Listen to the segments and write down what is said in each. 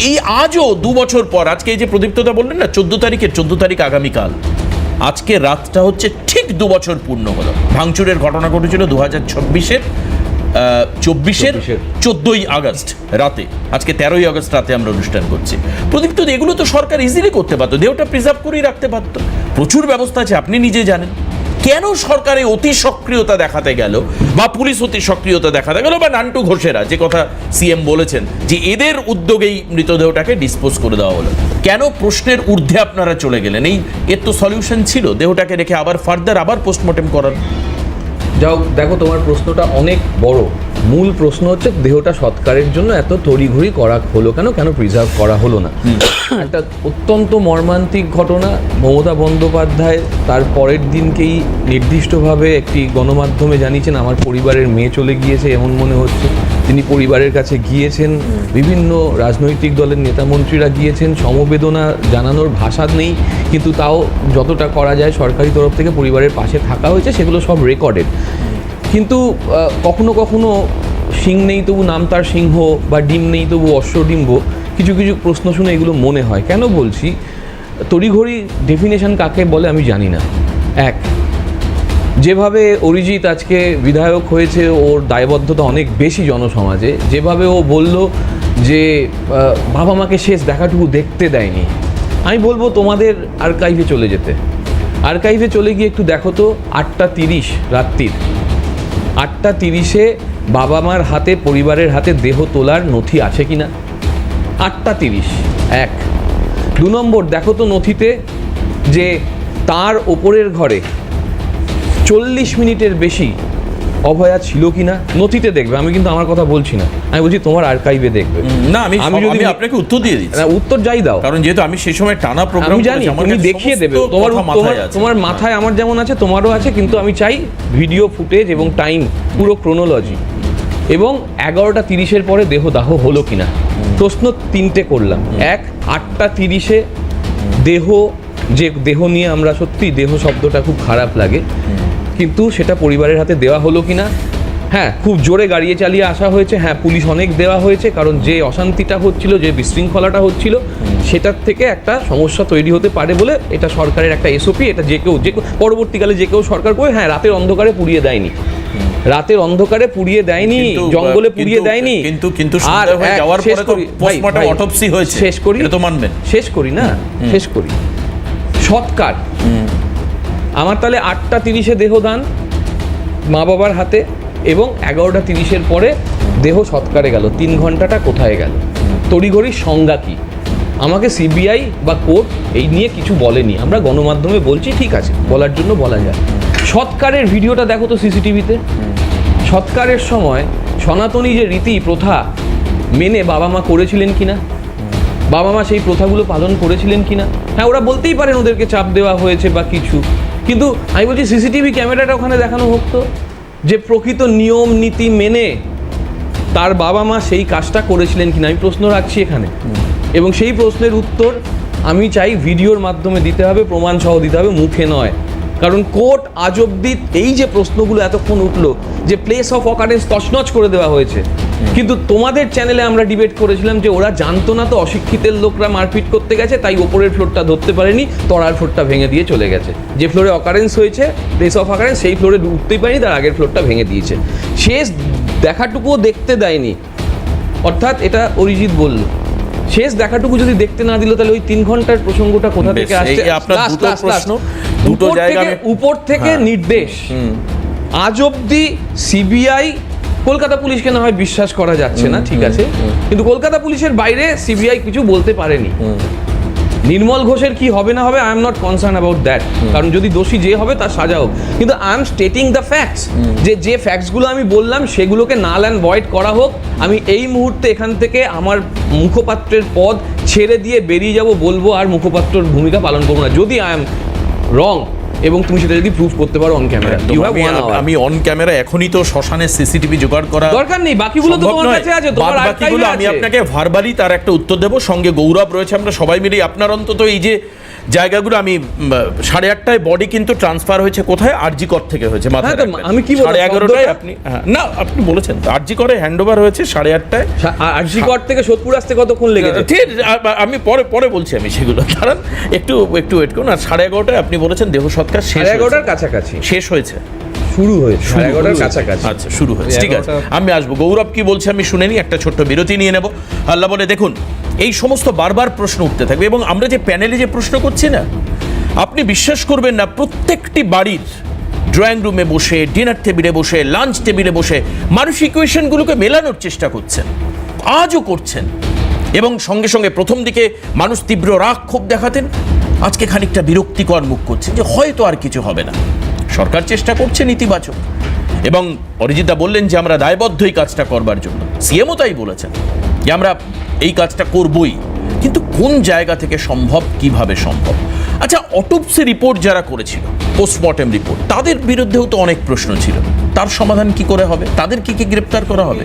এই আজও 2 বছর পর, আজকে এই যে প্রদীপ্তদা বললেন না 14 তারিখ আগামীকাল, আজকে রাতটা হচ্ছে ঠিক 2 বছর পূর্ণ হলো। ভাঙচুরের ঘটনা ঘটেছিল 2024-এর 14ই আগস্ট রাতে, আজকে 13ই আগস্ট রাতে আমরা অনুষ্ঠান করছি। প্রদীপ্ত, এগুলো তো সরকার ইজিলি করতে পারতো, দেহটা প্রিজার্ভ করেই রাখতে পারতো, প্রচুর ব্যবস্থা আছে, আপনি নিজে জানেন। কেন সরকারে অতি সক্রিয়তা দেখাতে গেল, বা পুলিশ অতি সক্রিয়তা দেখাতে গেল, বা নান্টু ঘোষেরা যে কথা সিএম বলেছেন যে এদের উদ্যোগেই মৃতদেহটাকে ডিসপোজ করে দেওয়া হলো, কেন প্রশ্নের ঊর্ধ্বে আপনারা চলে গেলেন? এর তো সলিউশন ছিল দেহটাকে রেখে আবার ফার্দার আবার পোস্টমর্টেম করার। যাও, দেখো তোমার প্রশ্নটা অনেক বড়। মূল প্রশ্ন হচ্ছে দেহটা সৎকারের জন্য এত তড়িঘড়ি করা হলো কেন, কেন প্রিজার্ভ করা হলো না? একটা অত্যন্ত মর্মান্তিক ঘটনা। মমতা বন্দ্যোপাধ্যায় তার পরের দিনকেই নির্দিষ্টভাবে একটি গণমাধ্যমে জানিয়েছেন আমার পরিবারের মেয়ে চলে গিয়েছে, এমন মনে হচ্ছে। তিনি পরিবারের কাছে গিয়েছেন, বিভিন্ন রাজনৈতিক দলের নেতামন্ত্রীরা গিয়েছেন, সমবেদনা জানানোর ভাষা নেই, কিন্তু তাও যতটা করা যায় সরকারি তরফ থেকে পরিবারের পাশে থাকা হয়েছে, সেগুলো সব রেকর্ডেড। কিন্তু কখনো কখনো সিং নেই তবু নাম তার সিংহ, বা ডিম নেই তবু অশ্বডিম্ব, কিছু কিছু প্রশ্ন শুনে এগুলো মনে হয়। কেন বলছি? তড়িঘড়ি ডেফিনেশন কাকে বলে আমি জানি না। এক, যেভাবে অরিজিৎ আজকে বিধায়ক হয়েছে, ওর দায়বদ্ধতা অনেক বেশি জনসমাজে। যেভাবে ও বলল যে বাবা মাকে শেষ দেখাটুকু দেখতে দেয়নি, আমি বলবো তোমাদের আর্কাইভে চলে যেতে। আর্কাইভে চলে গিয়ে একটু দেখো তো 8:30 রাত্রির 8:30 বাবা মার হাতে, পরিবারের হাতে দেহ তোলার নথি আছে কি না? 8:30। 1। 2 নম্বর, দেখো তো নথিতে যে তার ওপরের ঘরে 40 মিনিটের বেশি অভয়া ছিল কি না, নথিতে দেখবে। আমি কিন্তু আমার কথা বলছি না, আমি বলছি তোমার আর্কাইভে দেখবে। না, আমি আপনাকে উত্তর দিয়ে দিচ্ছি। উত্তর যাই দাও, কারণ যেহেতু আমি সেই সময় টানা প্রোগ্রাম, আমি জানি তুমি দেখিয়ে দেবে। তোমার মাথায় আমার যেমন আছে তোমারও আছে, কিন্তু আমি চাই ভিডিও ফুটেজ এবং টাইম, পুরো ক্রোনোলজি। এবং 11:30 পরে দেহদাহ হলো কিনা, প্রশ্ন 3টে করলাম। 1, 8:30 দেহ নিয়ে আমরা সত্যি দেহ শব্দটা খুব খারাপ লাগে, কিন্তু সেটা পরিবারের হাতে দেওয়া হলো কিনা। হ্যাঁ, খুব জোরে গাড়িয়ে চালিয়ে আসা হয়েছে, হ্যাঁ পুলিশ অনেক দেওয়া হয়েছে, কারণ যে অশান্তিটা হচ্ছিল, যে বিশৃঙ্খলাটা হচ্ছিল, সেটার থেকে একটা সমস্যা তৈরি হতে পারে বলে এটা সরকারের একটা এসওপি। এটা যে কেউ পরবর্তীকালে যে কেউ সরকার করে, হ্যাঁ রাতের অন্ধকারে পুড়িয়ে দেয়নি, রাতের অন্ধকারে পুড়িয়ে দেয়নি, জঙ্গলে পুড়িয়ে দেয়নি। কিন্তু আর শেষ করি, অটোপসি হয়েছে, শেষ করি, এটা তো মানবেন। শেষ করি না, শেষ করি। সৎকার আমার তাহলে 8:30 দেহদান মা বাবার হাতে, এবং 11:30 পরে দেহ সৎকারে গেল। 3 ঘন্টাটা কোথায় গেল? তড়িঘড়ির সংজ্ঞা কি? আমাকে সিবিআই বা কোর্ট এই নিয়ে কিছু বলেনি, আমরা গণমাধ্যমে বলছি, ঠিক আছে, বলার জন্য বলা যায়। সৎকারের ভিডিওটা দেখো তো সিসিটিভিতে। সৎকারের সময় সনাতনী যে রীতি প্রথা মেনে বাবা মা করেছিলেন কিনা, বাবা মা সেই প্রথাগুলো পালন করেছিলেন কিনা। হ্যাঁ, ওরা বলতেই পারেন ওদেরকে চাপ দেওয়া হয়েছে বা কিছু, কিন্তু আমি বলছি সিসিটিভি ক্যামেরাটা ওখানে দেখানো হোক তো, যে প্রকৃত নিয়ম নীতি মেনে তার বাবা মা সেই কাজটা করেছিলেন কিনা। আমি প্রশ্ন রাখছি এখানে, এবং সেই প্রশ্নের উত্তর আমি চাই ভিডিওর মাধ্যমে দিতে হবে, প্রমাণ সহ দিতে হবে, মুখে নয়। কারণ কোর্ট আজ অব্দি এই যে প্রশ্নগুলো এতক্ষণ উঠলো, যে প্লেস অফ অকারেন্স তছনছ করে দেওয়া হয়েছে, কিন্তু তোমাদের চ্যানেলে আমরা ডিবেট করেছিলাম যে ওরা জানতো না তো, অশিক্ষিতের লোকরা মারপিট করতে গেছে, তাই ওপরের ফ্লোরটা ধরতে পারেনি, তলার ফ্লোরটা ভেঙে দিয়ে চলে গেছে। যে ফ্লোরে অকারেন্স হয়েছে, প্লেস অফ অকারেন্স, সেই ফ্লোরে উঠতেই পারেনি, তার আগের ফ্লোরটা ভেঙে দিয়েছে। শেষ দেখাটুকুও দেখতে দেয়নি, অর্থাৎ এটা অরিজিৎ বলল। শেষ দেখাটুকু যদি দেখতে না দিল, তাহলে ওই 3 ঘন্টার প্রসঙ্গটা কোথা থেকে আসছে? উপর থেকে নির্দেশ। আজ অব্দি সিবিআই, কলকাতা পুলিশকে না হয় বিশ্বাস করা যাচ্ছে না, ঠিক আছে, কিন্তু কলকাতা পুলিশের বাইরে সিবিআই কিছু বলতে পারেনি। নির্মল ঘোষের কি হবে না হবে, I am not concern about that, কারণ যদি দোষী যে হবে তার সাজা হোক, কিন্তু I am stating the facts, যে ফ্যাক্টসগুলো আমি বললাম সেগুলোকে নাল অ্যান্ড ভয়েড করা হোক। আমি এই মুহূর্তে এখান থেকে আমার মুখপাত্রের পদ ছেড়ে দিয়ে বেরিয়ে যাব, বলবো আর মুখপাত্রের ভূমিকা পালন করবো না, যদি আই এম রং, এবং তুমি সেটা যদি প্রুফ করতে পারো অন ক্যামেরা। আমি অন ক্যামেরা এখনই তো শ্মশানের সিসিটিভি জোগাড় করা দরকার নেই, বাকিগুলো তো তোমার কাছে আছে, তোমার আর্কাইভে আছে। আমি আপনাকে ভার্বালি তার একটা উত্তর দেব, সঙ্গে গৌরব রয়েছে, আমরা সবাই মিলে আপনার অন্তত এই যে জায়গাগুলো আমি 8:30টায় বডি কিন্তু ট্রান্সফার হয়েছে কোথায়, আরজি কর থেকে হয়েছে, মাথায় হ্যাঁ, তো রাখবেন। আমি কি বললাম, 11:30টায় আপনি না আপনি বলেছেন তো আরজি করে হ্যান্ড ওভার হয়েছে 8:30টায়। আরজিকর থেকে সোদপুর আসতে কতক্ষণ লেগেছে? ঠিক, আমি পরে বলছি আমি সেগুলো, কারণ একটু ওয়েট করুন। আর 11:30টায় আপনি বলেছেন দেহ সৎকার শেষ 11:30টার কাছাকাছি শেষ হয়েছে, শুরু হয়েছে 11:30টার কাছাকাছি। আচ্ছা শুরু হয়েছে, ঠিক আছে। আমি আসবো, গৌরব কি বলছে আমি শুনে নিই, একটা ছোট্ট বিরতি নিয়ে নেব। আল্লাহ বলে দেখুন এই সমস্ত বারবার প্রশ্ন উঠতে থাকবে, এবং আমরা যে প্যানেলে যে প্রশ্ন করছি না, আপনি বিশ্বাস করবেন না, প্রত্যেকটি বাড়ির ড্রয়িং রুমে বসে, ডিনার টেবিলে বসে, লাঞ্চ টেবিলে বসে মানুষ ইকুয়েশনগুলোকে মেলানোর চেষ্টা করছেন, আজও করছেন। এবং সঙ্গে সঙ্গে প্রথম দিকে মানুষ তীব্র রাগ ক্ষোভ দেখাতেন, আজকে খানিকটা বিরক্তিকর মুখ করছেন যে হয়তো আর কিছু হবে না। সরকার চেষ্টা করছে নেতিবাচক, এবং অরিজিৎদা বললেন যে আমরা দায়বদ্ধ এই কাজটা করবার জন্য, সিএমও তাই বলেছেন যে আমরা এই কাজটা করবই, কিন্তু কোন জায়গা থেকে সম্ভব, কিভাবে সম্ভব। আচ্ছা, অটোপসি রিপোর্ট যারা করেছিল, পোস্টমর্টেম রিপোর্ট, তাদের বিরুদ্ধেও তো অনেক প্রশ্ন ছিল, তার সমাধান কি করে হবে, তাদের কি গ্রেপ্তার করা হবে?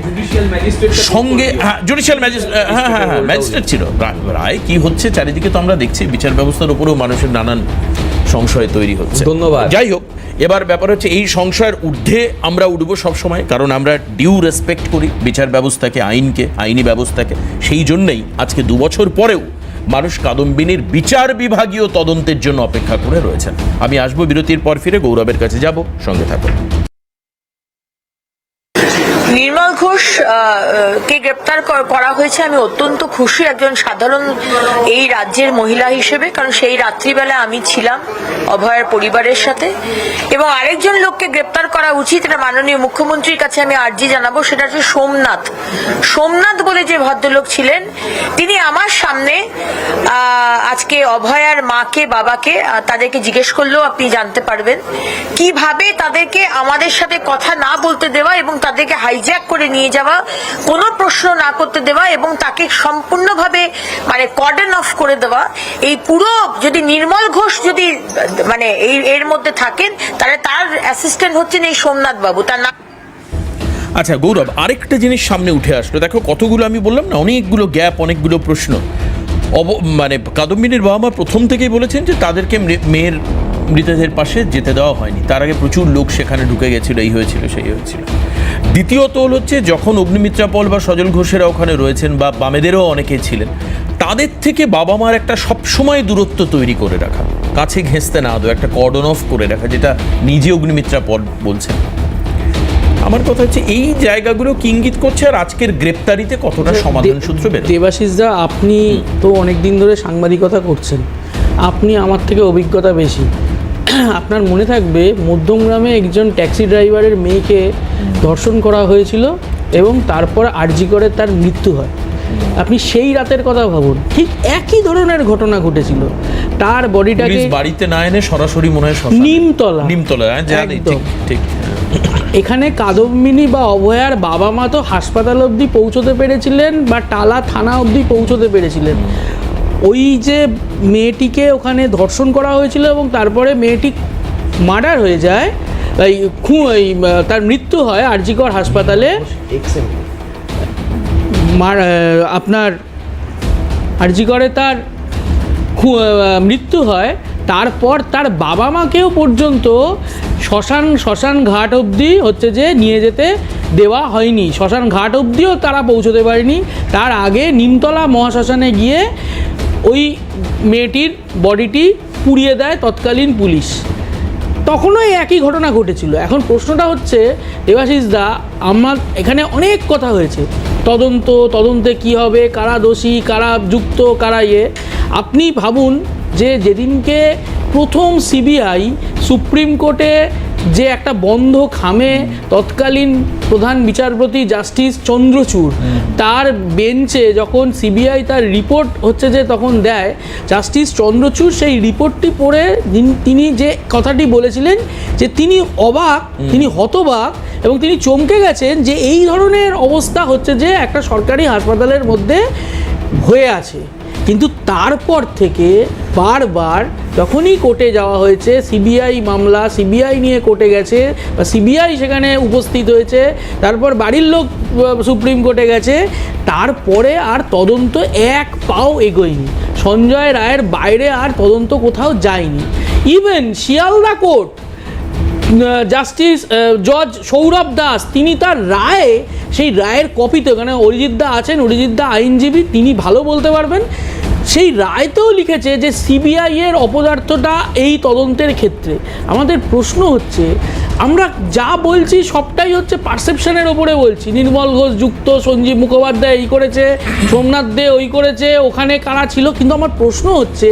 সঙ্গে জুডিশিয়াল ম্যাজিস্ট্রেট ছিল, রায় কি হচ্ছে চারিদিকে তো আমরা দেখছি, বিচার ব্যবস্থার উপরেও মানুষের নানান সংশয় তৈরি হচ্ছে। ধন্যবাদ। যাই হোক, এবার ব্যাপার হচ্ছে এই সংশয়ের ঊর্ধ্বে আমরা উঠবো সবসময়, কারণ আমরা ডিউ রেসপেক্ট করি বিচার ব্যবস্থাকে, আইনকে, আইনি ব্যবস্থাকে। সেই জন্যই আজকে 2 বছর পরেও মানুষ কাদম্বিনীর বিচার বিভাগীয় তদন্তের জন্য অপেক্ষা করে রয়েছেন। আমি আসবো বিরতির পর, ফিরে গৌরবের কাছে যাব, সঙ্গে থাকুন। নির্মল ঘোষ কে গ্রেপ্তার করা হয়েছে, আমি অত্যন্ত খুশি একজন সাধারণ এই রাজ্যের মহিলা হিসেবে, কারণ সেই রাত্রিবেলা আমি ছিলাম অভয়ের পরিবারের সাথে। এবং আরেকজন লোককে গ্রেপ্তার করা উচিত, এটা মাননীয় মুখ্যমন্ত্রীর কাছে আমি আর্জি জানাবো, সেটা হচ্ছে সোমনাথ বলে যে ভদ্রলোক ছিলেন, তিনি আমার সামনে আজকে অভয়ার মাকে, বাবাকে, তাদেরকে জিজ্ঞেস করলেও আপনি জানতে পারবেন কিভাবে তাদেরকে আমাদের সাথে কথা না বলতে দেওয়া এবং তাদেরকে হাইজ্যাক করে নিয়ে যাওয়া, কোনো প্রশ্ন না করতে দেওয়া এবং তাকে সম্পূর্ণভাবে মানে কর্ডন অফ করে দেওয়া। এই পুরো, যদি নির্মল ঘোষ যদি মানে এর মধ্যে থাকেন, তাহলে তার অ্যাসিস্ট্যান্ট হচ্ছেন এই সোমনাথ বাবু, তার নাম। আচ্ছা গৌরব, আরেকটা জিনিস সামনে উঠে আসলো, দেখো কতগুলো, আমি বললাম না, অনেকগুলো গ্যাপ, অনেকগুলো প্রশ্ন। মানে কাদম্বিনীর বাবা মা প্রথম থেকেই বলেছেন যে তাদেরকে মেয়ের মৃতদেহের পাশে যেতে দেওয়া হয়নি, তার আগে প্রচুর লোক সেখানে ঢুকে গেছিল, এই হয়েছিল সেই হয়েছিল। দ্বিতীয়ত হচ্ছে যখন অগ্নিমিত্রা পল বা সজল ঘোষেরা ওখানে রয়েছেন, বা বামেদেরও অনেকে ছিলেন, তাদের থেকে বাবা মার একটা সবসময় দূরত্ব তৈরি করে রাখা, কাছে ঘেঁষতে না দেওয়া, একটা কর্ডন অফ করে রাখা, যেটা নিজে অগ্নিমিত্রা পল বলছেন। আমার কথা হচ্ছে এই জায়গাগুলো কি ইঙ্গিত করছে, আর আজকের গ্রেপ্তারিতে কতটা সমাধান সূত্র বের? দেবাশিসদা, আপনি তো অনেক দিন ধরে সাংবাদিকতা করছেন, আপনি আমার থেকে অভিজ্ঞতা বেশি। আপনার মনে থাকবে মধ্যমগ্রামে একজন ট্যাক্সি ড্রাইভারের মেয়েকে ধর্ষণ করা হয়েছিল এবং তারপর আরজি করে তার মৃত্যু হয়। আপনি সেই রাতের কথা ভাবুন, ঠিক একই ধরনের ঘটনা ঘটেছিল। তার বডিটাকে বাড়িতে না এনে সরাসরি মনে হয় নিমতলা, জানি, ঠিক। এখানে কাদম্বিনী বা অভয়ার বাবা মা তো হাসপাতাল অবধি পৌঁছতে পেরেছিলেন বা টালা থানা অবধি পৌঁছতে পেরেছিলেন। ওই যে মেয়েটিকে ওখানে ধর্ষণ করা হয়েছিল এবং তারপরে মেয়েটি মার্ডার হয়ে যায়, তার মৃত্যু হয় আরজি কর হাসপাতালে। আপনার আরজি করে তার মৃত্যু হয়, তারপর তার বাবা মাকেও পর্যন্ত শ্মশান ঘাট অবধি হচ্ছে যে নিয়ে যেতে দেওয়া হয়নি, শ্মশান ঘাট অবধিও তারা পৌঁছতে পারেনি। তার আগে নিমতলা মহাশ্মশানে গিয়ে ওই মেয়েটির বডিটি পুড়িয়ে দেয় তৎকালীন পুলিশ। তখনও এই একই ঘটনা ঘটেছিল। এখন প্রশ্নটা হচ্ছে দেবাশিস দা, আমার এখানে অনেক কথা হয়েছে, তদন্তে কি হবে, কারা দোষী, কারা যুক্ত, কারা আপনি ভাবুন যে যেদিনকে প্রথম সিবিআই সুপ্রিম কোর্টে যে একটা বন্ধ খামে তৎকালীন প্রধান বিচারপতি জাস্টিস চন্দ্রচূড় তার বেঞ্চে যখন সিবিআই তার রিপোর্ট হচ্ছে যে তখন দেয়, জাস্টিস চন্দ্রচূড় সেই রিপোর্টটি পড়ে তিনি যে কথাটি বলেছিলেন যে তিনি অবাক, তিনি হতবাক এবং তিনি চমকে গেছেন যে এই ধরনের অবস্থা হচ্ছে যে একটা সরকারি হাসপাতালের মধ্যে হয়ে আছে। কিন্তু তারপর থেকে বারবার যখনই কোর্টে যাওয়া হয়েছে, সিবিআই মামলা, সিবিআই নিয়ে কোর্টে গেছে বা সিবিআই সেখানে উপস্থিত হয়েছে, তারপর বাড়ির লোক সুপ্রিম কোর্টে গেছে, তারপরে আর তদন্ত এক পাও এগোয়নি। সঞ্জয় রায়ের বাইরে আর তদন্ত কোথাও যায়নি। ইভেন শিয়ালদা কোর্ট জাস্টিস জজ সৌরভ দাস তিনি তার রায়ে, সেই রায়ের কপিতে, ওখানে অরিজিৎ দা আছেন, অরিজিৎ দা আইনজীবী, তিনি ভালো বলতে পারবেন, সেই রায়তেও লিখেছে যে সিবিআই এর অপদার্থতা এই তদন্তের ক্ষেত্রে। আমাদের প্রশ্ন হচ্ছে, আমরা যা বলছি সবটাই হচ্ছে পারসেপশনের ওপরে বলছি, নির্মল ঘোষ যুক্ত, সঞ্জীব মুখোপাধ্যায় এই করেছে, সোমনাথ দে ওই করেছে, ওখানে কারা ছিল, কিন্তু আমার প্রশ্ন হচ্ছে,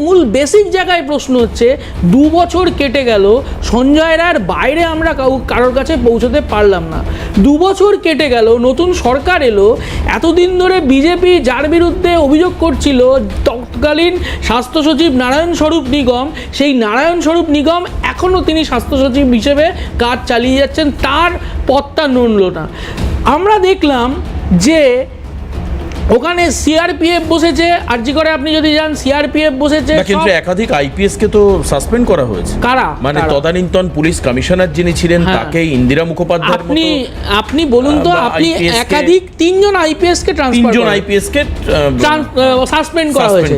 মূল বেসিক জায়গায় প্রশ্ন হচ্ছে, 2 বছর কেটে গেল, সঞ্জয় রায়ের বাইরে আমরা কারোর কাছে পৌঁছতে পারলাম না, 2 বছর কেটে গেল, নতুন সরকার এলো, এতদিন ধরে বিজেপি যার বিরুদ্ধে অভিযোগ করছিল, তৎকালীন স্বাস্থ্য সচিব নারায়ণ স্বরূপ নিগম, সেই নারায়ণ স্বরূপ নিগম এখনও তিনি স্বাস্থ্য সচিব হিসেবে কাজ চালিয়ে যাচ্ছেন, তার পদটা নড়ল না। আমরা দেখলাম যে ওখানে সিআরপিএফ বসেছে, আরজি করে আপনি যদি যান সিআরপিএফ বসেছে, না, কিন্তু একাধিক আইপিএস কে তো সাসপেন্ড করা হয়েছে। কারা? মানে কারা? তদানীন্তন পুলিশ কমিশনার যিনি ছিলেন হ্যাঁ। তাকে ইন্দিরা মুখোপাধ্যায়ের মতো আপনি বলুন তো, আপনি IPS কে- একাধিক 3 জন আইপিএস কে ট্রান্সফার, 3 জন আইপিএস কে সাসপেন্ড করা হয়েছে।